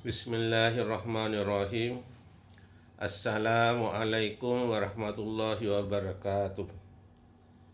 Bismillahirrahmanirrahim. Assalamualaikum warahmatullahi wabarakatuh.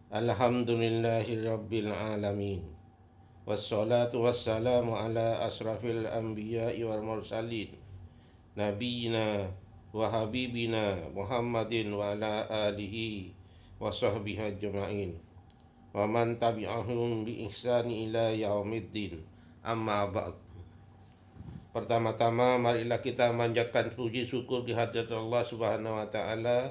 Alhamdulillahirabbil alamin. Wassalatu wassalamu ala asrafil anbiya'i wal mursalin. Nabiyina wa habibina Muhammadin wa ala alihi wa sahbihi ajma'in. Wa man tabi'ahum bi ihsani ila yaumiddin. Amma ba'd. Pertama-tama marilah kita manjatkan puji syukur di hadirat Allah Subhanahu wa taala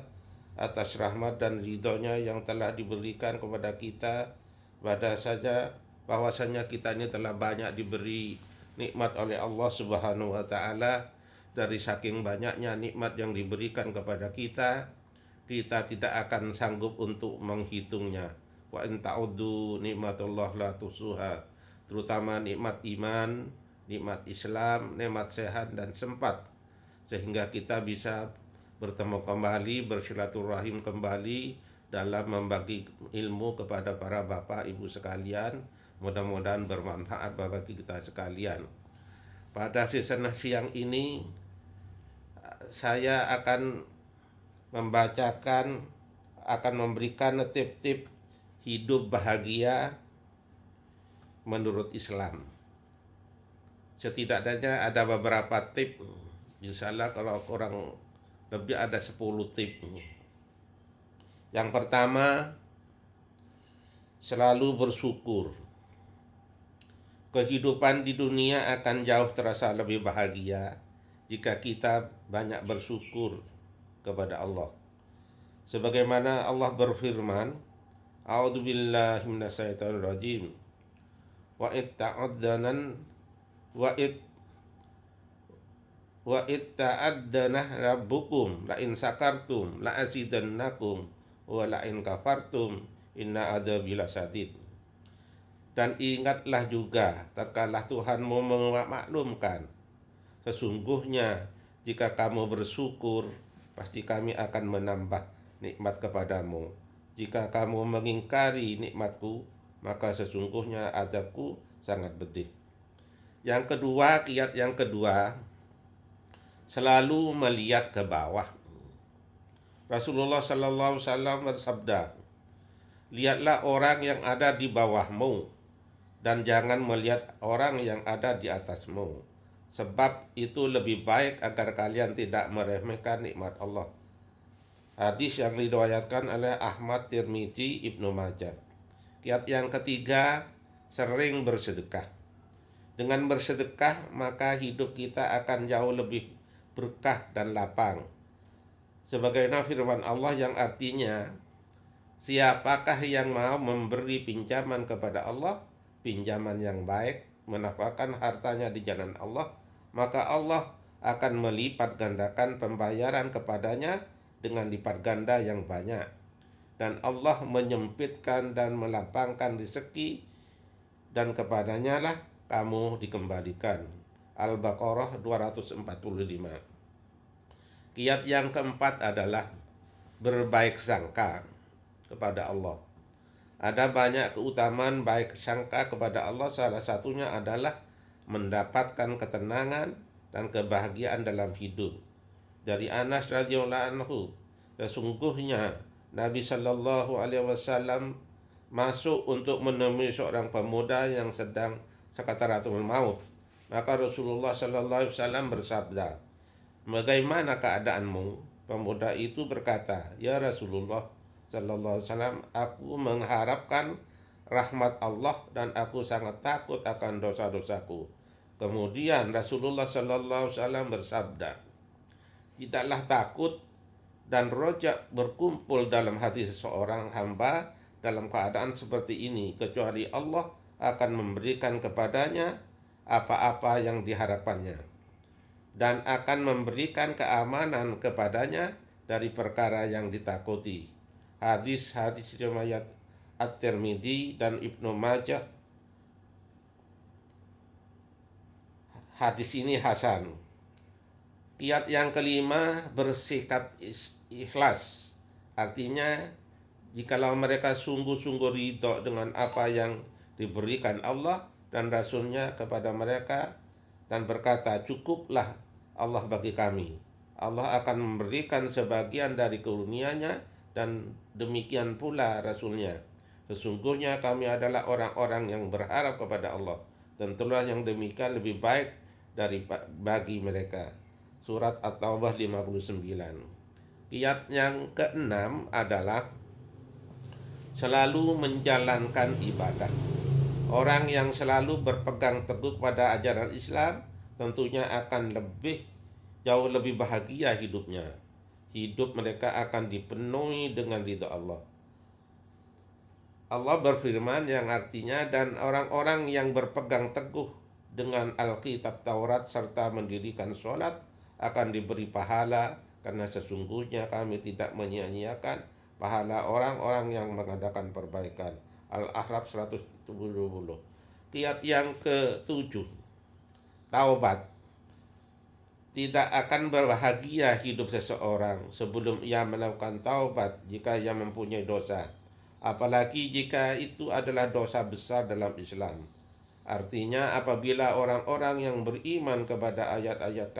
atas rahmat dan ridhonya yang telah diberikan kepada kita. Pada saja bahwasanya kita ini telah banyak diberi nikmat oleh Allah Subhanahu wa taala. Dari saking banyaknya nikmat yang diberikan kepada kita, kita tidak akan sanggup untuk menghitungnya. Wa in ta'uddu nikmatullah la tusuha. Terutama nikmat iman, nikmat Islam, nikmat sehat dan sempat, sehingga kita bisa bertemu kembali, bersilaturahim kembali dalam membagi ilmu kepada para bapak ibu sekalian. Mudah-mudahan bermanfaat bagi kita sekalian. Pada season siang ini saya akan memberikan tip-tip hidup bahagia menurut Islam. Setidaknya ada beberapa tip, insya Allah kalau kurang lebih ada 10 tip. Yang pertama, selalu bersyukur. Kehidupan di dunia akan jauh terasa lebih bahagia jika kita banyak bersyukur kepada Allah. Sebagaimana Allah berfirman, A'udzubillahi minasyaitonirrajim. Wa itta'adzanan Wa ta'addana rabbukum la in sakartum la azidannakum wa la in kafartum inna adzabi lasyadid. Dan ingatlah juga tatkala Tuhanmu memaklumkan, sesungguhnya jika kamu bersyukur pasti kami akan menambah nikmat kepadamu. Jika kamu mengingkari nikmatku maka sesungguhnya azabku sangat pedih. Yang kedua, kiat yang kedua, selalu melihat ke bawah. Rasulullah sallallahu alaihi wasallam bersabda, lihatlah orang yang ada di bawahmu dan jangan melihat orang yang ada di atasmu, sebab itu lebih baik agar kalian tidak meremehkan nikmat Allah. Hadis yang diriwayatkan oleh Ahmad, Tirmidzi, Ibnu Majah. Kiat yang ketiga, sering bersedekah. Dengan bersedekah maka hidup kita akan jauh lebih berkah dan lapang. Sebagaimana firman Allah yang artinya, siapakah yang mau memberi pinjaman kepada Allah, pinjaman yang baik, menafkahkan hartanya di jalan Allah, maka Allah akan melipat gandakan pembayaran kepadanya dengan lipat ganda yang banyak. Dan Allah menyempitkan dan melapangkan rezeki, dan kepadanya lah kamu dikembalikan. Al-Baqarah 245. Kiat yang keempat adalah berbaik sangka kepada Allah. Ada banyak keutamaan baik sangka kepada Allah, salah satunya adalah mendapatkan ketenangan dan kebahagiaan dalam hidup. Dari Anas radhiyallahu anhu, sesungguhnya Nabi Shallallahu alaihi wasallam masuk untuk menemui seorang pemuda yang sedang sakaratul maut. Maka Rasulullah sallallahu alaihi wasallam bersabda, "Bagaimana keadaanmu?" Pemuda itu berkata, "Ya Rasulullah sallallahu alaihi wasallam, aku mengharapkan rahmat Allah dan aku sangat takut akan dosa-dosaku." Kemudian Rasulullah sallallahu alaihi wasallam bersabda, "Tidaklah takut dan rojak berkumpul dalam hati seseorang hamba dalam keadaan seperti ini, kecuali Allah akan memberikan kepadanya apa-apa yang diharapkannya dan akan memberikan keamanan kepadanya dari perkara yang ditakuti." Hadis riwayat At-Tirmidzi dan Ibnu Majah. Hadis ini hasan. Kiat yang kelima, bersikap ikhlas. Artinya, jikalau mereka sungguh-sungguh ridho dengan apa yang diberikan Allah dan Rasul-Nya kepada mereka, dan berkata, cukuplah Allah bagi kami. Allah akan memberikan sebagian dari karunia-Nya dan demikian pula Rasul-Nya. Sesungguhnya kami adalah orang-orang yang berharap kepada Allah. Tentulah yang demikian lebih baik bagi mereka. Surat At-Taubah 59. Kiat yang keenam adalah selalu menjalankan ibadah. Orang yang selalu berpegang teguh pada ajaran Islam tentunya akan jauh lebih bahagia hidupnya. Hidup mereka akan dipenuhi dengan ridha Allah. Allah berfirman yang artinya, dan orang-orang yang berpegang teguh dengan Alkitab Taurat serta mendirikan sholat akan diberi pahala, karena sesungguhnya kami tidak menyia-nyiakan pahala orang-orang yang mengadakan perbaikan. Al-A'raf 170. Kiat yang ke-7, taubat. Tidak akan berbahagia hidup seseorang sebelum ia melakukan taubat jika ia mempunyai dosa, apalagi jika itu adalah dosa besar dalam Islam. Artinya, apabila orang-orang yang beriman kepada ayat-ayat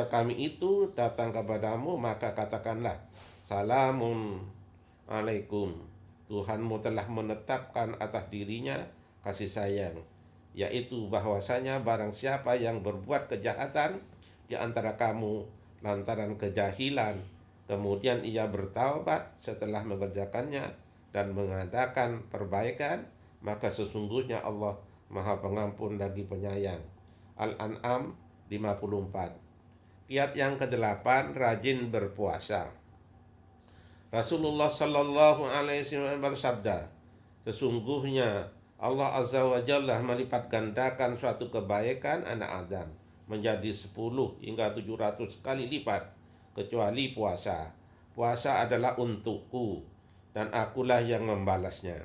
kami itu datang kepadamu, maka katakanlah, salamun alaikum. Tuhanmu telah menetapkan atas dirinya kasih sayang, yaitu bahwasanya barang siapa yang berbuat kejahatan di antara kamu lantaran kejahilan, kemudian ia bertaubat setelah mengerjakannya dan mengadakan perbaikan, maka sesungguhnya Allah Maha Pengampun lagi Penyayang. Al-An'am 54. Kiat yang ke-8, rajin berpuasa. Rasulullah Sallallahu Alaihi Wasallam bersabda, sesungguhnya Allah Azza wa Jalla melipat gandakan suatu kebaikan anak Adam menjadi 10 hingga 700 kali lipat, kecuali puasa. Puasa adalah untukku dan akulah yang membalasnya.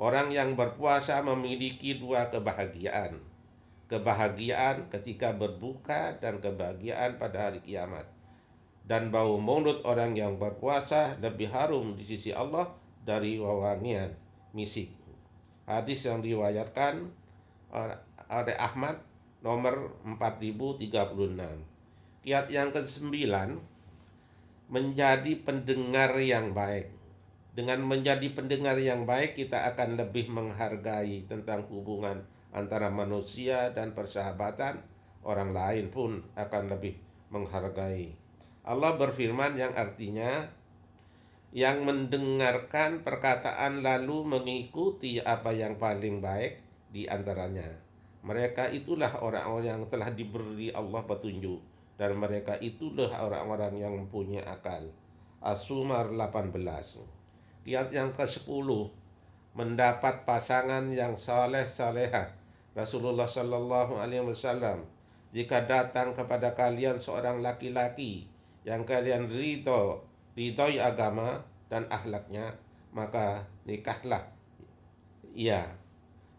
Orang yang berpuasa memiliki dua kebahagiaan. Kebahagiaan ketika berbuka dan kebahagiaan pada hari kiamat. Dan bau mulut orang yang berpuasa lebih harum di sisi Allah dari wewangian misik. Hadis yang diriwayatkan oleh Ahmad nomor 4036. Kiat yang ke-9, menjadi pendengar yang baik. Dengan menjadi pendengar yang baik, kita akan lebih menghargai tentang hubungan antara manusia dan persahabatan. Orang lain pun akan lebih menghargai. Allah berfirman yang artinya, yang mendengarkan perkataan lalu mengikuti apa yang paling baik di antaranya. Mereka itulah orang-orang yang telah diberi Allah petunjuk, dan mereka itulah orang-orang yang mempunyai akal. As-Zumar 18. Kiat yang ke-10, mendapat pasangan yang saleh-salehah. Rasulullah Sallallahu Alaihi Wasallam, jika datang kepada kalian seorang laki-laki yang kalian ridhoi agama dan akhlaknya, maka nikahlah ia.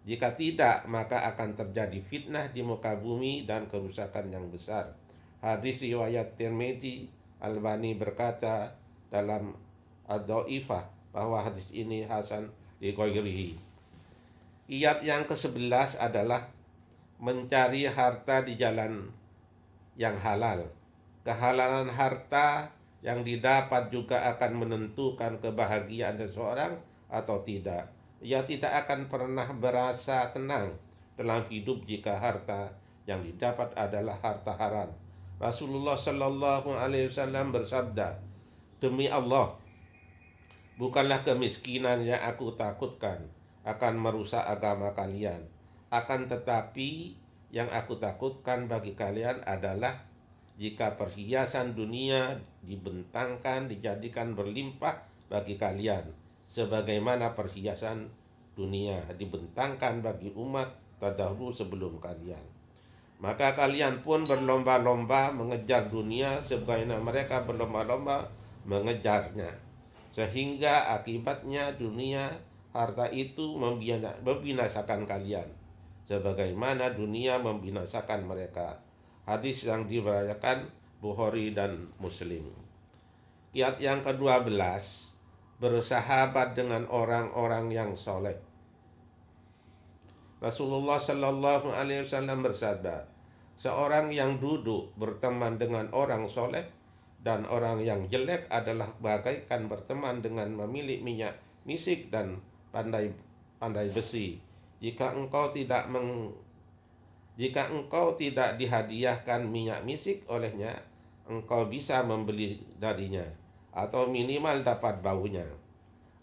Jika tidak, maka akan terjadi fitnah di muka bumi dan kerusakan yang besar. Hadis riwayat Tirmidzi. Albani berkata dalam Ad-Dhaifah bahwa hadis ini hasan li ghairihi. Kiat yang ke-11 adalah mencari harta di jalan yang halal. Kehalalan harta yang didapat juga akan menentukan kebahagiaan seseorang atau tidak. Ia tidak akan pernah berasa tenang dalam hidup jika harta yang didapat adalah harta haram. Rasulullah Sallallahu Alaihi Wasallam bersabda, demi Allah, bukanlah kemiskinan yang aku takutkan akan merusak agama kalian. Akan tetapi yang aku takutkan bagi kalian adalah jika perhiasan dunia dijadikan berlimpah bagi kalian, sebagaimana perhiasan dunia dibentangkan bagi umat terdahulu sebelum kalian. Maka kalian pun berlomba-lomba mengejar dunia sebagaimana mereka berlomba-lomba mengejarnya, sehingga akibatnya dunia harta itu membinasakan kalian, sebagaimana dunia membinasakan mereka. Hadis yang diriwayatkan Bukhari dan Muslim. Kiat yang ke-12, bersahabat dengan orang-orang yang soleh. Rasulullah Sallallahu Alaihi Wasallam bersabda, seorang yang duduk berteman dengan orang soleh dan orang yang jelek adalah bagaikan berteman dengan memilik minyak misik dan pandai pandai besi. Jika engkau tidak dihadiahkan minyak misik olehnya, engkau bisa membeli darinya atau minimal dapat baunya.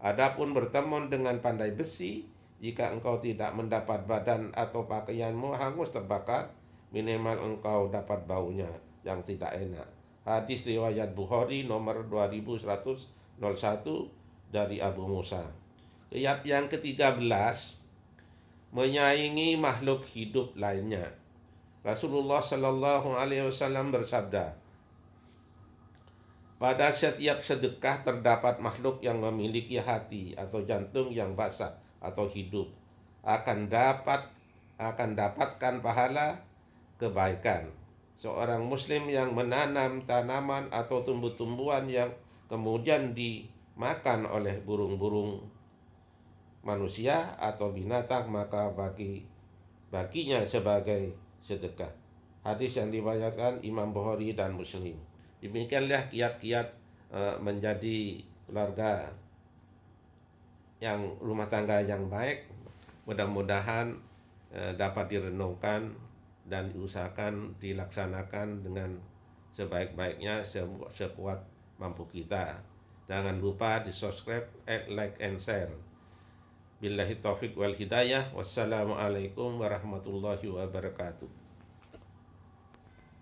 Adapun berteman dengan pandai besi, jika engkau tidak mendapat badan atau pakaianmu hangus terbakar, minimal engkau dapat baunya yang tidak enak. Hadis riwayat Bukhari nomor 2101 dari Abu Musa. Ayat yang ke-13, menyaingi makhluk hidup lainnya. Rasulullah Sallallahu Alaihi Wasallam bersabda, pada setiap sedekah terdapat makhluk yang memiliki hati atau jantung yang basah atau hidup, akan dapatkan pahala kebaikan. Seorang muslim yang menanam tanaman atau tumbuh-tumbuhan yang kemudian dimakan oleh burung-burung manusia atau binatang, maka baginya sebagai sedekah. Hadis yang diriwayatkan Imam Bukhari dan Muslim. Demikianlah kiat-kiat menjadi keluarga yang rumah tangga yang baik. Mudah-mudahan dapat direnungkan dan diusahakan dilaksanakan dengan sebaik-baiknya, sekuat mampu kita. Jangan lupa di subscribe, add, like, and share. Billahi taufiq wal hidayah. Wassalamualaikum warahmatullahi wabarakatuh.